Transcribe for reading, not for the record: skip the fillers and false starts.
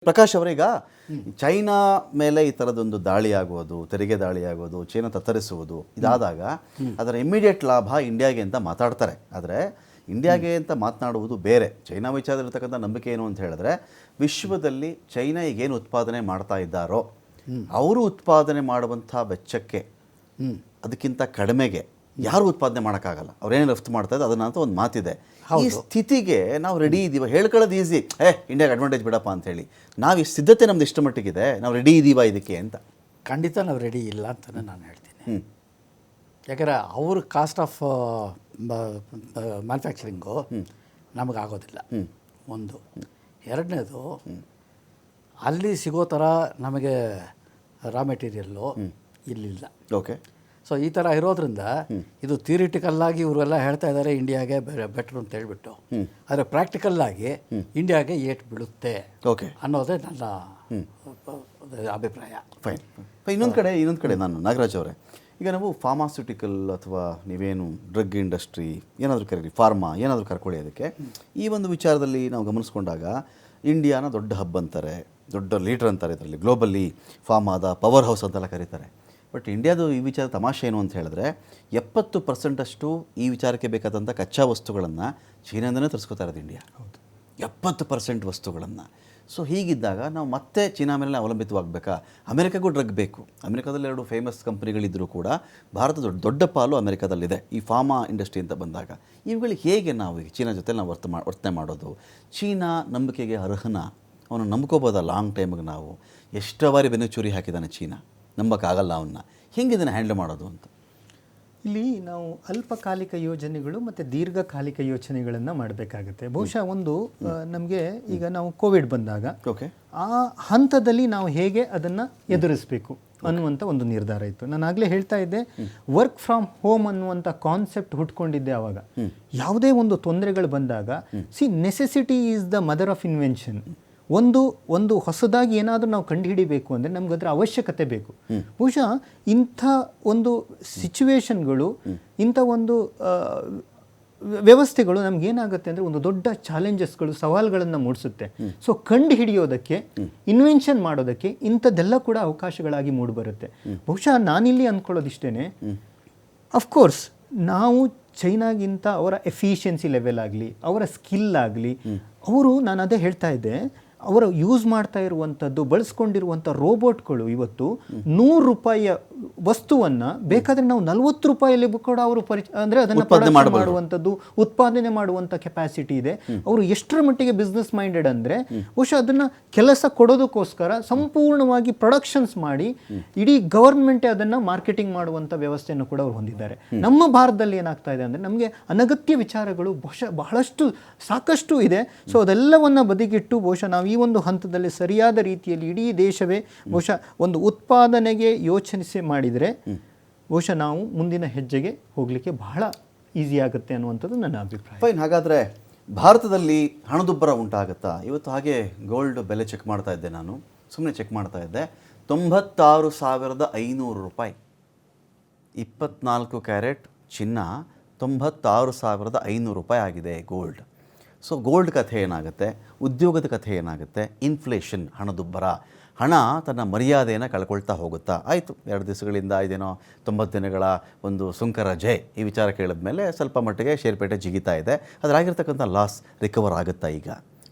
ಪ್ರಕಾಶ್ ಅವರೀಗ ಚೈನಾ ಮೇಲೆ ಈ ಥರದೊಂದು ದಾಳಿ ಆಗೋದು, ತೆರಿಗೆ ದಾಳಿ ಆಗೋದು, ಚೈನಾ ತತ್ತರಿಸುವುದು ಇದಾದಾಗ ಅದರ ಇಮಿಡಿಯೇಟ್ ಲಾಭ ಇಂಡಿಯಾಗೆ ಅಂತ ಮಾತಾಡ್ತಾರೆ. ಆದರೆ ಇಂಡಿಯಾಗೆ ಅಂತ ಮಾತನಾಡುವುದು ಬೇರೆ. ಚೈನಾ ವಿಚಾರದಲ್ಲಿರ್ತಕ್ಕಂಥ ನಂಬಿಕೆ ಏನು ಅಂತ ಹೇಳಿದ್ರೆ, ವಿಶ್ವದಲ್ಲಿ ಚೈನಾ ಈಗೇನು ಉತ್ಪಾದನೆ ಮಾಡ್ತಾ ಇದ್ದಾರೋ ಅವರು ಉತ್ಪಾದನೆ ಮಾಡುವಂಥ ವೆಚ್ಚಕ್ಕೆ ಅದಕ್ಕಿಂತ ಕಡಿಮೆಗೆ ಯಾರು ಉತ್ಪಾದನೆ ಮಾಡೋಕ್ಕಾಗಲ್ಲ. ಅವ್ರೇನು ರಫ್ತು ಮಾಡ್ತಾ ಇದ್ದಾರೆ ಅದನ್ನ ಅಂತ ಒಂದು ಮಾತಿದೆ. ಈ ಸ್ಥಿತಿಗೆ ನಾವು ರೆಡಿ ಇದ್ದೀವ? ಹೇಳ್ಕೊಳ್ಳೋದು ಈಸಿ, ಇಂಡಿಯಾಗೆ ಅಡ್ವಾಂಟೇಜ್ ಬಿಡಪ್ಪ ಅಂತೇಳಿ. ನಾವು ಈ ಸಿದ್ಧತೆ ನಮ್ದು ಇಷ್ಟು ಮಟ್ಟಿಗಿದೆ, ನಾವು ರೆಡಿ ಇದ್ದೀವ ಇದಕ್ಕೆ ಅಂತ? ಖಂಡಿತ ನಾವು ರೆಡಿ ಇಲ್ಲ ಅಂತಲೇ ನಾನು ಹೇಳ್ತೀನಿ. ಯಾಕಂದರೆ ಅವ್ರ ಕಾಸ್ಟ್ ಆಫ್ ಮ್ಯಾನುಫ್ಯಾಕ್ಚರಿಂಗು ನಮಗಾಗೋದಿಲ್ಲ ಒಂದು. ಎರಡನೇದು, ಅಲ್ಲಿ ಸಿಗೋ ಥರ ನಮಗೆ ರಾ ಮೆಟೀರಿಯಲ್ಲು ಇಲ್ಲಿಲ್ಲ. ಓಕೆ. ಸೊ ಈ ಥರ ಇರೋದ್ರಿಂದ ಇದು ಥಿಯರಿಟಿಕಲ್ಲಾಗಿ ಇವರೆಲ್ಲ ಹೇಳ್ತಾ ಇದ್ದಾರೆ ಇಂಡಿಯಾಗೆ ಬೆಟ್ರು ಅಂತ ಹೇಳ್ಬಿಟ್ಟು, ಆದರೆ ಪ್ರಾಕ್ಟಿಕಲ್ಲಾಗಿ ಇಂಡಿಯಾಗೆ ಏಟ್ ಬೀಳುತ್ತೆ ಅನ್ನೋದೇ ನನ್ನ ಅಭಿಪ್ರಾಯ. ಫೈನ್. ಇನ್ನೊಂದು ಕಡೆ ನಾನು ನಾಗರಾಜ್ ಅವರೇ, ಈಗ ನಾವು ಫಾರ್ಮಾಸ್ಯೂಟಿಕಲ್ ಅಥವಾ ನೀವೇನು ಡ್ರಗ್ ಇಂಡಸ್ಟ್ರಿ ಏನಾದರೂ ಕರೀರಿ, ಫಾರ್ಮಾ ಏನಾದರೂ ಕರ್ಕೊಳ್ಳಿ, ಅದಕ್ಕೆ ಈ ಒಂದು ವಿಚಾರದಲ್ಲಿ ನಾವು ಗಮನಿಸ್ಕೊಂಡಾಗ ಇಂಡಿಯಾನ ದೊಡ್ಡ ಹಬ್ ಅಂತಾರೆ, ದೊಡ್ಡ ಲೀಡರ್ ಅಂತಾರೆ, ಇದರಲ್ಲಿ ಗ್ಲೋಬಲಿ ಫಾರ್ಮಾದ ಪವರ್ ಹೌಸ್ ಅಂತೆಲ್ಲ ಕರೀತಾರೆ. ಬಟ್ ಇಂಡಿಯಾದು ಈ ವಿಚಾರ ತಮಾಷೆ ಏನು ಅಂತ ಹೇಳಿದ್ರೆ, 70% ಈ ವಿಚಾರಕ್ಕೆ ಬೇಕಾದಂಥ ಕಚ್ಚಾ ವಸ್ತುಗಳನ್ನು ಚೀನಾದಿಂದನೇ ತರಿಸ್ಕೋತಾ ಇರೋದು ಇಂಡಿಯಾ. 70% ವಸ್ತುಗಳನ್ನು. ಸೊ ಹೀಗಿದ್ದಾಗ ನಾವು ಮತ್ತೆ ಚೀನಾ ಮೇಲೆ ಅವಲಂಬಿತವಾಗಬೇಕಾ? ಅಮೆರಿಕಾಗೂ ಡ್ರಗ್ ಬೇಕು. ಅಮೆರಿಕಾದಲ್ಲಿ 2 ಫೇಮಸ್ ಕಂಪ್ನಿಗಳಿದ್ದರೂ ಕೂಡ ಭಾರತದ ದೊಡ್ಡ ಪಾಲು ಅಮೆರಿಕಾದಲ್ಲಿದೆ ಈ ಫಾರ್ಮಾ ಇಂಡಸ್ಟ್ರಿ ಅಂತ ಬಂದಾಗ. ಇವುಗಳಿಗೆ ಹೇಗೆ ನಾವು ಈಗ ಚೀನಾ ಜೊತೆ ನಾವು ವರ್ತನೆ ಮಾಡೋದು? ಚೀನಾ ನಂಬಿಕೆಗೆ ಅರ್ಹನ? ಅವನು ನಂಬ್ಕೋಬೋದಾ ಲಾಂಗ್ ಟೈಮಿಗೆ? ನಾವು ಎಷ್ಟೋ ಬಾರಿ ಬೆನ್ನುಚೂರಿ ಹಾಕಿದ್ದಾನೆ ಚೀನಾ, ನಂಬಕ್ಕಾಗಲ್ಲ ಅವನ್ನ. ಹೆಂಗೆ ಇದನ್ನು ಹ್ಯಾಂಡಲ್ ಮಾಡೋದು ಅಂತ? ಇಲ್ಲಿ ನಾವು ಅಲ್ಪಕಾಲಿಕ ಯೋಜನೆಗಳು ಮತ್ತು ದೀರ್ಘಕಾಲಿಕ ಯೋಜನೆಗಳನ್ನು ಮಾಡಬೇಕಾಗುತ್ತೆ. ಬಹುಶಃ ಒಂದು ನಮಗೆ ಈಗ ನಾವು ಕೋವಿಡ್ ಬಂದಾಗ ಆ ಹಂತದಲ್ಲಿ ನಾವು ಹೇಗೆ ಅದನ್ನು ಎದುರಿಸಬೇಕು ಅನ್ನುವಂಥ ಒಂದು ನಿರ್ಧಾರ ಇತ್ತು. ನಾನು ಆಗಲೇ ಹೇಳ್ತಾ ಇದ್ದೆ, ವರ್ಕ್ ಫ್ರಮ್ ಹೋಮ್ ಅನ್ನುವಂಥ ಕಾನ್ಸೆಪ್ಟ್ ಹುಟ್ಕೊಂಡಿದ್ದೆ ಆವಾಗ. ಯಾವುದೇ ಒಂದು ತೊಂದರೆಗಳು ಬಂದಾಗ, necessity is the mother of invention. ಒಂದು ಹೊಸದಾಗಿ ಏನಾದರೂ ನಾವು ಕಂಡುಹಿಡಿಬೇಕು ಅಂದರೆ ನಮ್ಗೆ ಅದರ ಅವಶ್ಯಕತೆ ಬೇಕು. ಬಹುಶಃ ಇಂಥ ಒಂದು ಸಿಚುವೇಶನ್ಗಳು, ಇಂಥ ಒಂದು ವ್ಯವಸ್ಥೆಗಳು ನಮಗೇನಾಗುತ್ತೆ ಅಂದರೆ ಒಂದು ದೊಡ್ಡ ಚಾಲೆಂಜಸ್ಗಳು, ಸವಾಲುಗಳನ್ನು ಮೂಡಿಸುತ್ತೆ. ಸೊ ಕಂಡು ಹಿಡಿಯೋದಕ್ಕೆ, ಇನ್ವೆನ್ಷನ್ ಮಾಡೋದಕ್ಕೆ ಇಂಥದ್ದೆಲ್ಲ ಕೂಡ ಅವಕಾಶಗಳಾಗಿ ಮೂಡಿಬರುತ್ತೆ. ಬಹುಶಃ ನಾನಿಲ್ಲಿ ಅಂದ್ಕೊಳ್ಳೋದಿಷ್ಟೇ, ಅಫ್ಕೋರ್ಸ್ ನಾವು ಚೈನಾಗಿಂತ ಅವರ ಎಫಿಷಿಯನ್ಸಿ ಲೆವೆಲ್ ಆಗಲಿ, ಅವರ ಸ್ಕಿಲ್ ಆಗಲಿ, ನಾನು ಅದೇ ಹೇಳ್ತಾ ಇದ್ದೆ, ಅವರು ಯೂಸ್ ಮಾಡ್ತಾ ಇರುವಂಥದ್ದು, ಬಳಸ್ಕೊಂಡಿರುವಂಥ ರೋಬೋಟ್ಗಳು ಇವತ್ತು 100 ರೂಪಾಯಿಯ ವಸ್ತುವನ್ನು ಬೇಕಾದರೆ ನಾವು 40 ರೂಪಾಯಲ್ಲಿ ಕೂಡ ಅವರು ಅಂದರೆ ಅದನ್ನು ಮಾಡುವಂಥದ್ದು, ಉತ್ಪಾದನೆ ಮಾಡುವಂಥ ಕೆಪಾಸಿಟಿ ಇದೆ. ಅವರು ಎಷ್ಟರ ಮಟ್ಟಿಗೆ ಬಿಸ್ನೆಸ್ ಮೈಂಡೆಡ್ ಅಂದರೆ, ಬಹುಶಃ ಅದನ್ನು ಕೆಲಸ ಕೊಡೋದಕ್ಕೋಸ್ಕರ ಸಂಪೂರ್ಣವಾಗಿ ಪ್ರೊಡಕ್ಷನ್ಸ್ ಮಾಡಿ ಇಡೀ ಗವರ್ಮೆಂಟೇ ಅದನ್ನು ಮಾರ್ಕೆಟಿಂಗ್ ಮಾಡುವಂಥ ವ್ಯವಸ್ಥೆಯನ್ನು ಕೂಡ ಅವರು ಹೊಂದಿದ್ದಾರೆ. ನಮ್ಮ ಭಾರತದಲ್ಲಿ ಏನಾಗ್ತಾ ಇದೆ ಅಂದರೆ, ನಮಗೆ ಅನಗತ್ಯ ವಿಚಾರಗಳು ಬಹಳಷ್ಟು ಸಾಕಷ್ಟು ಇದೆ. ಸೊ ಅದೆಲ್ಲವನ್ನು ಬದಿಗಿಟ್ಟು ಬಹುಶಃ ನಾವು ಈ ಒಂದು ಹಂತದಲ್ಲಿ ಸರಿಯಾದ ರೀತಿಯಲ್ಲಿ ಇಡೀ ದೇಶವೇ ಬಹುಶಃ ಒಂದು ಉತ್ಪಾದನೆಗೆ ಯೋಚನೆ ಮಾಡಿದರೆ ಬಹುಶಃ ನಾವು ಮುಂದಿನ ಹೆಜ್ಜೆಗೆ ಹೋಗಲಿಕ್ಕೆ ಬಹಳ ಈಸಿ ಆಗುತ್ತೆ ಅನ್ನುವಂಥದ್ದು ನನ್ನ ಅಭಿಪ್ರಾಯ. ಫೈನ್. ಹಾಗಾದರೆ ಭಾರತದಲ್ಲಿ ಹಣದುಬ್ಬರ ಉಂಟಾಗುತ್ತಾ? ಇವತ್ತು ಹಾಗೆ ಗೋಲ್ಡ್ ಬೆಲೆ ಚೆಕ್ ಮಾಡ್ತಾ ಇದ್ದೆ, ನಾನು ಸುಮ್ಮನೆ ಚೆಕ್ ಮಾಡ್ತಾ ಇದ್ದೆ. 96,500 ರೂಪಾಯಿ. 24 ಕ್ಯಾರೆಟ್ ಚಿನ್ನ 96,500 ರೂಪಾಯಿ ಆಗಿದೆ ಗೋಲ್ಡ್. ಸೊ ಗೋಲ್ಡ್ ಕಥೆ ಏನಾಗುತ್ತೆ, ಉದ್ಯೋಗದ ಕಥೆ ಏನಾಗುತ್ತೆ, ಇನ್ಫ್ಲೇಷನ್, ಹಣದುಬ್ಬರ, ಹಣ ತನ್ನ ಮರ್ಯಾದೆಯನ್ನು ಕಳ್ಕೊಳ್ತಾ ಹೋಗುತ್ತಾ? ಆಯಿತು, 2 ದಿವಸಗಳಿಂದ ಇದೇನೋ 90 ದಿನಗಳ ಒಂದು ಸುಂಕ ರಜೆ ಈ ವಿಚಾರ ಕೇಳಿದ ಮೇಲೆ ಸ್ವಲ್ಪ ಮಟ್ಟಿಗೆ ಷೇರುಪೇಟೆ ಜಿಗಿತಾ ಇದೆ. ಅದರಾಗಿರ್ತಕ್ಕಂಥ ಲಾಸ್ ರಿಕವರ್ ಆಗುತ್ತಾ ಈಗ?